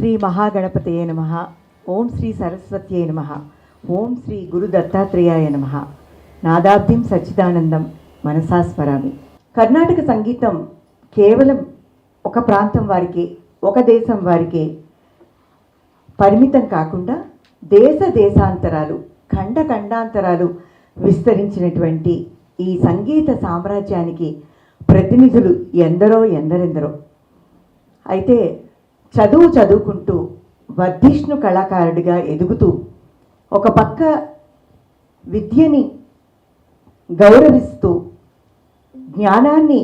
శ్రీ మహాగణపతయే నమః. ఓం శ్రీ సరస్వత్యై నమః. ఓం శ్రీ గురు దత్తాత్రేయాయ నమః. నాదాబ్దిం సచ్చిదానందం మనసా స్మరామి. కర్ణాటక సంగీతం కేవలం ఒక ప్రాంతం వారికి, ఒక దేశం వారికి పరిమితం కాకుండా దేశ దేశాంతరాలు, ఖండ ఖండాంతరాలు విస్తరించినటువంటి ఈ సంగీత సామ్రాజ్యానికి ప్రతినిధులు ఎందరెందరో. అయితే చదువుకుంటూ వర్ధిష్ణు కళాకారుడిగా ఎదుగుతూ ఒక పక్క విద్యని గౌరవిస్తూ జ్ఞానాన్ని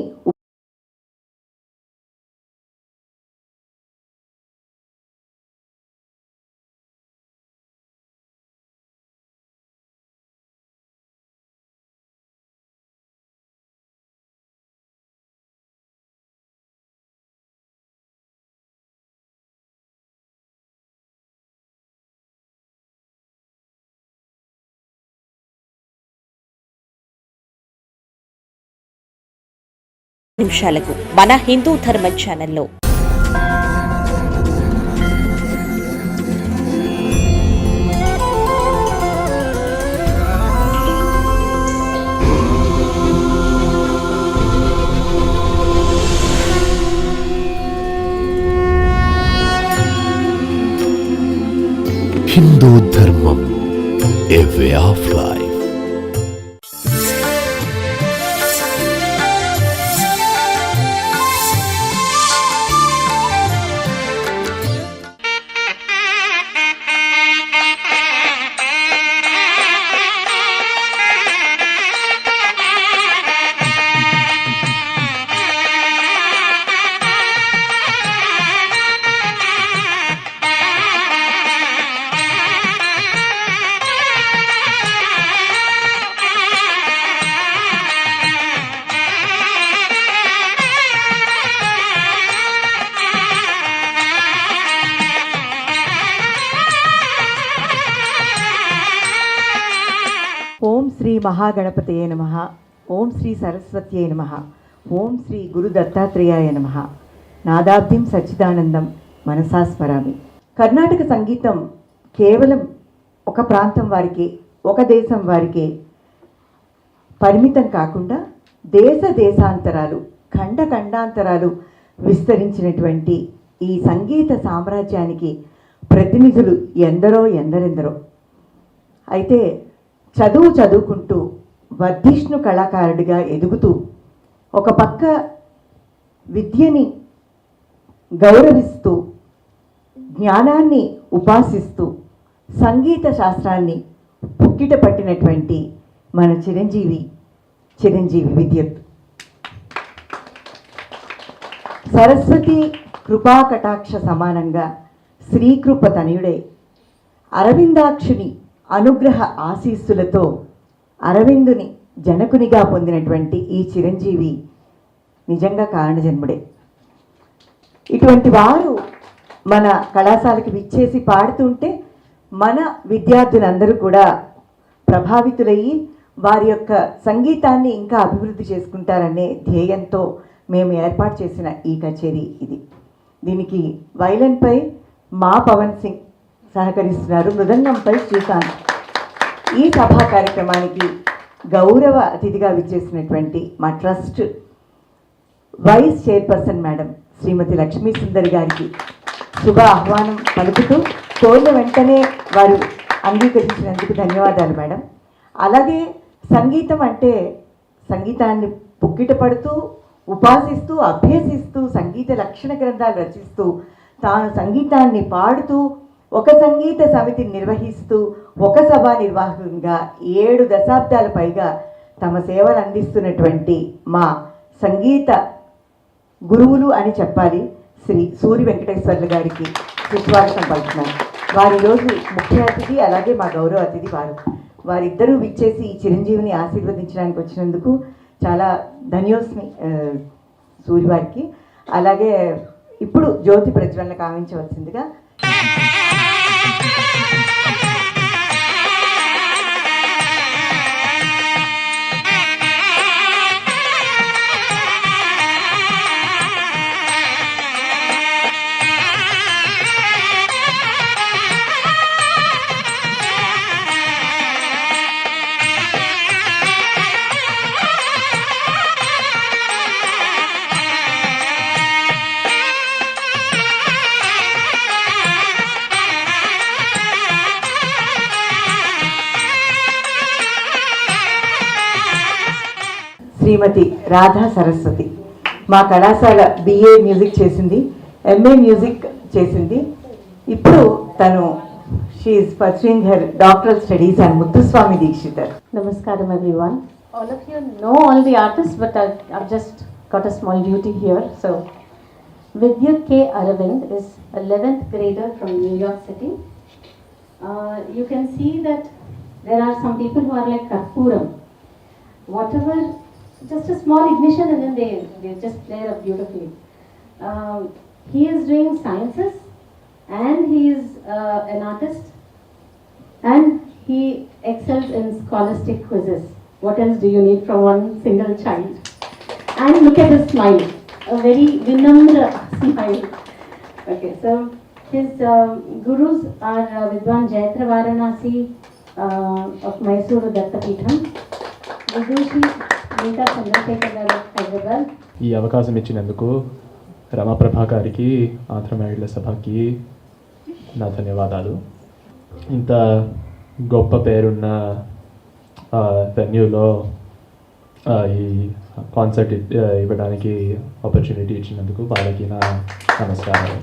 నిమిషాలకు మన హిందూ ధర్మం ఛానల్లో హిందూ ధర్మం, ఏ వే ఆఫ్ లైఫ్. ఓం శ్రీ మహాగణపతయే నమః. ఓం శ్రీ సరస్వత్యై నమః. ఓం శ్రీ గురు దత్తాత్రేయాయ నమః. నాదాబ్దిం సచ్చిదానందం మనసా స్మరామి. కర్ణాటక సంగీతం కేవలం ఒక ప్రాంతం వారికి, ఒక దేశం వారికి పరిమితం కాకుండా దేశ దేశాంతరాలు, ఖండ ఖండాంతరాలు విస్తరించినటువంటి ఈ సంగీత సామ్రాజ్యానికి ప్రతినిధులు ఎందరెందరో. అయితే చదువుకుంటూ వర్ధిష్ణు కళాకారుడిగా ఎదుగుతూ ఒక పక్క విద్యని గౌరవిస్తూ జ్ఞానాన్ని ఉపాసిస్తూ సంగీత శాస్త్రాన్ని పుక్కిట పట్టినటువంటి మన చిరంజీవి విద్యుత్. సరస్వతి కృపాకటాక్ష సమానంగా శ్రీకృప తనయుడై అరవిందాక్షుని అనుగ్రహ ఆశీస్సులతో అరవిందుని జనకునిగా పొందినటువంటి ఈ చిరంజీవి నిజంగా కారణజన్ముడే. ఇటువంటి వారు మన కళాశాలకి విచ్చేసి పాడుతుంటే మన విద్యార్థులందరూ కూడా ప్రభావితులయ్యి వారి యొక్క సంగీతాన్ని ఇంకా అభివృద్ధి చేసుకుంటారనే ధ్యేయంతో మేము ఏర్పాటు చేసిన ఈ కచేరీ ఇది. దీనికి వైలన్పై మా పవన్ సింగ్ సహకరిస్తున్నారు, మృదంగంపై శ్రీకాంత్. ఈ సభా కార్యక్రమానికి గౌరవ అతిథిగా విచ్చేసినటువంటి మా ట్రస్ట్ వైస్ చైర్పర్సన్ మేడం శ్రీమతి లక్ష్మీ సుందరి గారికి శుభ ఆహ్వానం పలుకుతూ కోరిన వెంటనే వారు అంగీకరించినందుకు ధన్యవాదాలు మేడం. అలాగే సంగీతం అంటే సంగీతాన్ని పుక్కిట పడుతూ ఉపాసిస్తూ అభ్యసిస్తూ సంగీత లక్షణ గ్రంథాలు రచిస్తూ తాను సంగీతాన్ని పాడుతూ ఒక సంగీత సమితిని నిర్వహిస్తూ ఒక సభా నిర్వాహకంగా 7 దశాబ్దాల పైగా తమ సేవలు అందిస్తున్నటువంటి మా సంగీత గురువులు అని చెప్పాలి శ్రీ సూరి వెంకటేశ్వర్లు గారికి సుస్వాగతం పలుకుతున్నాను. వారి రోజు ముఖ్య అతిథి, అలాగే మా గౌరవ అతిథి వారిద్దరూ విచ్చేసి ఈ చిరంజీవిని ఆశీర్వదించడానికి వచ్చినందుకు చాలా ధన్యోస్మి సూరి వారికి. అలాగే ఇప్పుడు జ్యోతి ప్రజ్వలన కావించవలసిందిగా శ్రీమతి రాధా సరస్వతి. మా కళాశాల బిఏ మ్యూజిక్ చేసింది, ఎంఏ మ్యూజిక్ చేసింది. ఇప్పుడు తను she is pursuing her doctoral studies and Muthuswami Dikshitar. Namaskaram everyone. All of you know all the artists, but I've just got a small duty here. So, Vidyut K. Aravind is 11th grader from New York City. You can see that there are some people who are like Karpuram. Whatever, just a small ignition and then they just flare up beautifully. He is doing sciences and he is an artist and he excels in scholastic quizzes. What else do you need from one single child? And look at his smile, a very vinamra smile. Okay, so his gurus are Vidwan Jayatra Varanasi of Mysuru Dattapeetham, Vidushi Meeta Chandrasekhar garu of Hyderabad. ఈ అవకాశం ఇచ్చినందుకు రమాప్రభా గారికి, ఆంధ్ర మహిళల సభకి నా ధన్యవాదాలు. ఇంత గొప్ప పేరున్న వెన్యూలో ఈ కాన్సర్ట్ ఇవ్వడానికి ఆపర్చునిటీ ఇచ్చినందుకు వాళ్ళకి నా నమస్కారాలు.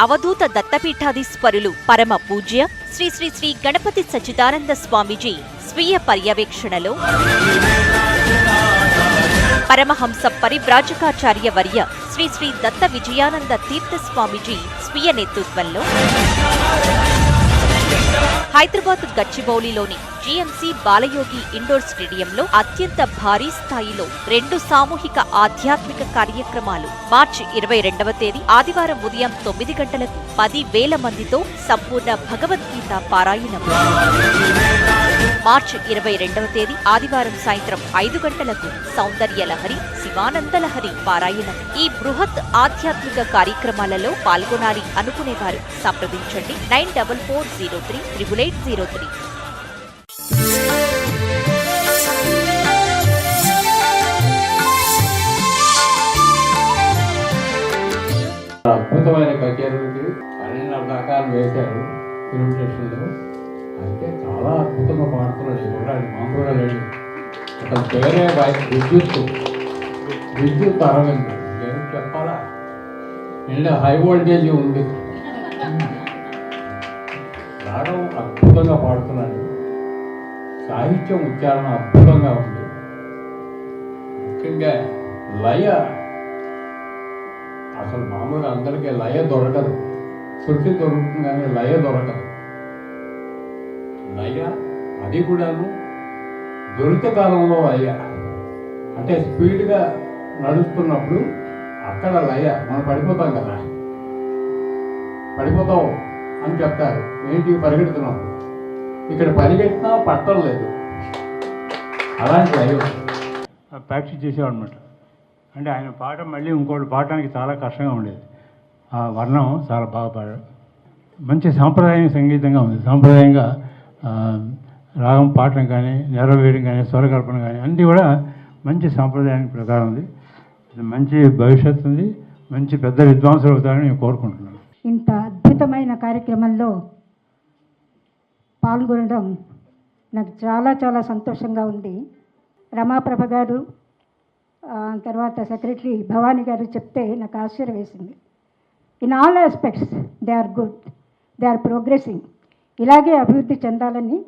అవధూత దత్తపీఠాధీశ్వరులు పరమ పూజ్య శ్రీ శ్రీ శ్రీ గణపతి సచ్చిదానంద స్వామీజీ స్వీయ పర్యవేక్షణలో పరమహంస పరివ్రాజకాచార్య వర్య శ్రీ శ్రీ దత్త విజయానంద తీర్థ స్వామీజీ స్వీయ నేతృత్వంలో హైదరాబాద్ గచ్చిబౌలిలోని జీఎంసీ బాలయోగి ఇండోర్ స్టేడియంలో అత్యంత భారీ స్థాయిలో 2 సామూహిక ఆధ్యాత్మిక కార్యక్రమాలు మార్చి 22వ తేదీ ఆదివారం ఉదయం 9 గంటలకు 10,000 మందితో సంపూర్ణ భగవద్గీత పారాయణం. మార్చి 22వ తేదీ ఆదివారం సాయంత్రం 5 గంటలకు సౌందర్య లహరి శివానంద లహరి పారాయణం. ఈ బృహత్ ఆధ్యాత్మిక కార్యక్రమాలలో పాల్గొనాలి అనుకునేవారు సంప్రదించండి 9440388803. అద్భుతమైన కచేరీకి 12 రకాలు వేశారు ఫిల్మ్ స్టేషన్లో. అయితే చాలా అద్భుతంగా పాడుతున్నాడు. చూడాలి మామూలుగా లేడు. అతని పేరే విద్యుత్ అరవింద్. ఏం చెప్పాలా, ఇంట్లో హై వోల్టేజ్ ఉంది. రావడం అద్భుతంగా పాడుతున్నాడు. సాహిత్యం ఉచ్చారణ అద్భుతంగా ఉంది. ముఖ్యంగా లయ అసలు మామూలుగా అందరికీ లయ దొరకదు. శృతి దొరుకుతుంది కానీ లయ దొరకదు. లయ అది కూడాను దొరిత కాలంలో లయ అంటే స్పీడ్గా నడుస్తున్నప్పుడు అక్కడ లయ. మనం పడిపోతాం కదా, పడిపోతాం అని చెప్తారు. ఏంటి పరిగెడుతున్నాం, ఇక్కడ పరిగెట్టినా పట్టం లేదు. అలాంటి లయ ప్రాక్టీస్ చేసేవాడు అనమాట. అంటే ఆయన పాట మళ్ళీ ఇంకోటి పాడటానికి చాలా కష్టంగా ఉండేది. ఆ వర్ణం చాలా బాగా పాడాడు. మంచి సాంప్రదాయ సంగీతంగా ఉంది. సాంప్రదాయంగా రాగం పాడటం కానీ, నెరవేయడం కానీ, స్వరకల్పన కానీ అన్నీ కూడా మంచి సాంప్రదాయానికి ప్రకారం ఉంది. మంచి భవిష్యత్తు ఉంది. మంచి పెద్ద విద్వాంసులు అవుతారని నేను కోరుకుంటున్నాను. ఇంత అద్భుతమైన కార్యక్రమంలో పాల్గొనడం నాకు చాలా చాలా సంతోషంగా ఉంది. రమాప్రభ గారు తర్వాత సెక్రటరీ భవానీ గారు చెప్తే నాకు ఆశ్చర్యం వేసింది. In all aspects they are good, they are progressing. ఇలాగే అభివృద్ధి చెందాలని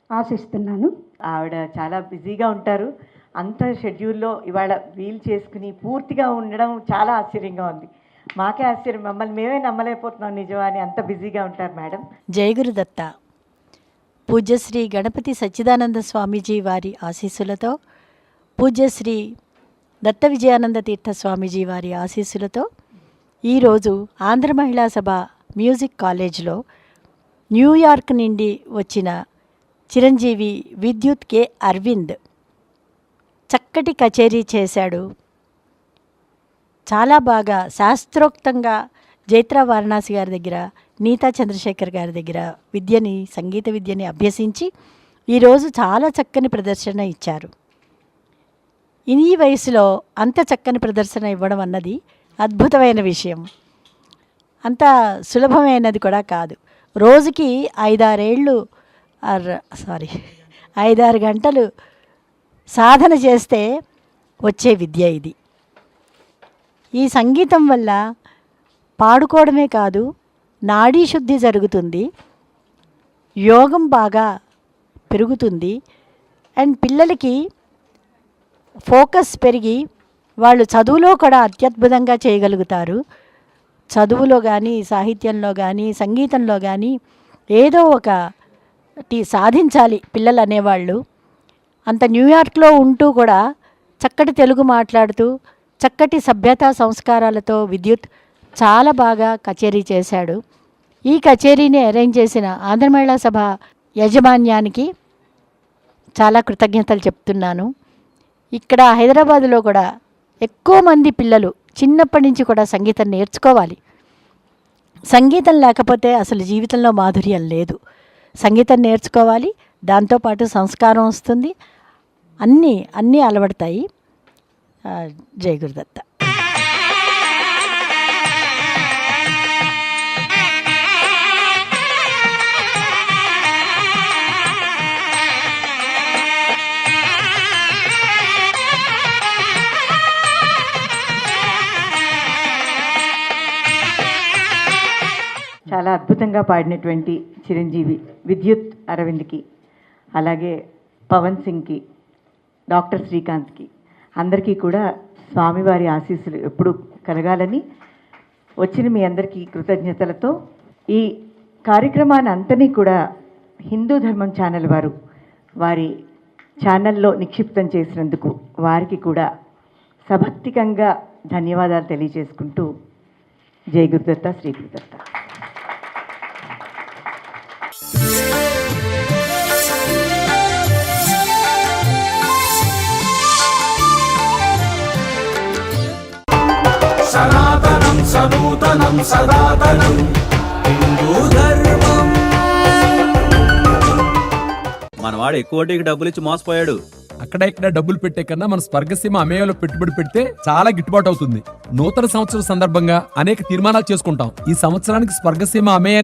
ఆశిస్తున్నాను. ఆవిడ చాలా బిజీగా ఉంటారు. అంత షెడ్యూల్లో ఇవాళ వీల్ చేసుకుని పూర్తిగా ఉండడం చాలా ఆశ్చర్యంగా ఉంది. మాకే ఆశ్చర్యం, మమ్మల్ని మేమే నమ్మలేకపోతున్నాం నిజమా అని అంత బిజీగా ఉంటారు మేడం. జయగురుదత్త పూజ్యశ్రీ గణపతి సచ్చిదానంద స్వామీజీ వారి ఆశీస్సులతో, పూజ్యశ్రీ దత్త విజయానంద తీర్థ స్వామీజీ వారి ఆశీస్సులతో ఈరోజు ఆంధ్ర మహిళా సభ మ్యూజిక్ కాలేజ్లో న్యూయార్క్ నుండి వచ్చిన చిరంజీవి విద్యుత్ కె అరవింద్ చక్కటి కచేరీ చేశాడు. చాలా బాగా శాస్త్రోక్తంగా జైత్రా వారణాసి గారి దగ్గర, నీతా చంద్రశేఖర్ గారి దగ్గర సంగీత విద్యని అభ్యసించి ఈరోజు చాలా చక్కని ప్రదర్శన ఇచ్చారు. ఈ వయసులో అంత చక్కని ప్రదర్శన ఇవ్వడం అన్నది అద్భుతమైన విషయం. అంత సులభమైనది కూడా కాదు. రోజుకి 5-6 గంటలు సాధన చేస్తే వచ్చే విద్య ఇది. ఈ సంగీతం వల్ల పాడుకోవడమే కాదు, నాడీ శుద్ధి జరుగుతుంది, యోగం బాగా పెరుగుతుంది, అండ్ పిల్లలకి ఫోకస్ పెరిగి వాళ్ళు చదువులో కూడా అత్యద్భుతంగా చేయగలుగుతారు. చదువులో కానీ, సాహిత్యంలో కానీ, సంగీతంలో కానీ ఏదో ఒకటి సాధించాలి పిల్లలు అనేవాళ్ళు. అంత న్యూయార్క్లో ఉంటూ కూడా చక్కటి తెలుగు మాట్లాడుతూ చక్కటి సభ్యతా సంస్కారాలతో విద్యుత్ చాలా బాగా కచేరీ చేశాడు. ఈ కచేరీని అరేంజ్ చేసిన ఆంధ్ర మహిళా సభ యాజమాన్యానికి చాలా కృతజ్ఞతలు చెప్తున్నాను. ఇక్కడ హైదరాబాదులో కూడా ఎక్కువ మంది పిల్లలు చిన్నప్పటి నుంచి కూడా సంగీతం నేర్చుకోవాలి. సంగీతం లేకపోతే అసలు జీవితంలో మాధుర్యం లేదు. సంగీతం నేర్చుకోవాలి, దాంతోపాటు సంస్కారం వస్తుంది, అన్నీ అలవడతాయి. జై గురుదత్త. చాలా అద్భుతంగా పాడినటువంటి చిరంజీవి విద్యుత్ అరవింద్కి, అలాగే పవన్ సింగ్కి, డాక్టర్ శ్రీకాంత్కి అందరికీ కూడా స్వామివారి ఆశీస్సులు ఎప్పుడు కలగాలని వచ్చిన మీ అందరికీ కృతజ్ఞతలతో ఈ కార్యక్రమాన్ని అంతని కూడా హిందూ ధర్మం ఛానల్ వారు వారి ఛానల్లో నిక్షిప్తం చేసినందుకు వారికి కూడా సభక్తికంగా ధన్యవాదాలు తెలియజేసుకుంటూ జై గురుదత్త, శ్రీ గురుదత్త. సనాతనం సనూతనం సనాతనం హిందూ ధర్మం. మనవాడు ఎక్కువ వడ్డీకి డబ్బులు ఇచ్చి మోసపోయాడు. అక్కడ ఇక్కడ డబ్బులు పెట్టే కన్నా మన స్వర్గసీమ అమేయలో పెట్టుబడి పెడితే చాలా గిట్టుబాటు అవుతుంది. నూతన సంవత్సరం సందర్భంగా అనేక తీర్మానాలు చేసుకుంటాం. ఈ సంవత్సరానికి స్వర్గసీమ అమేయ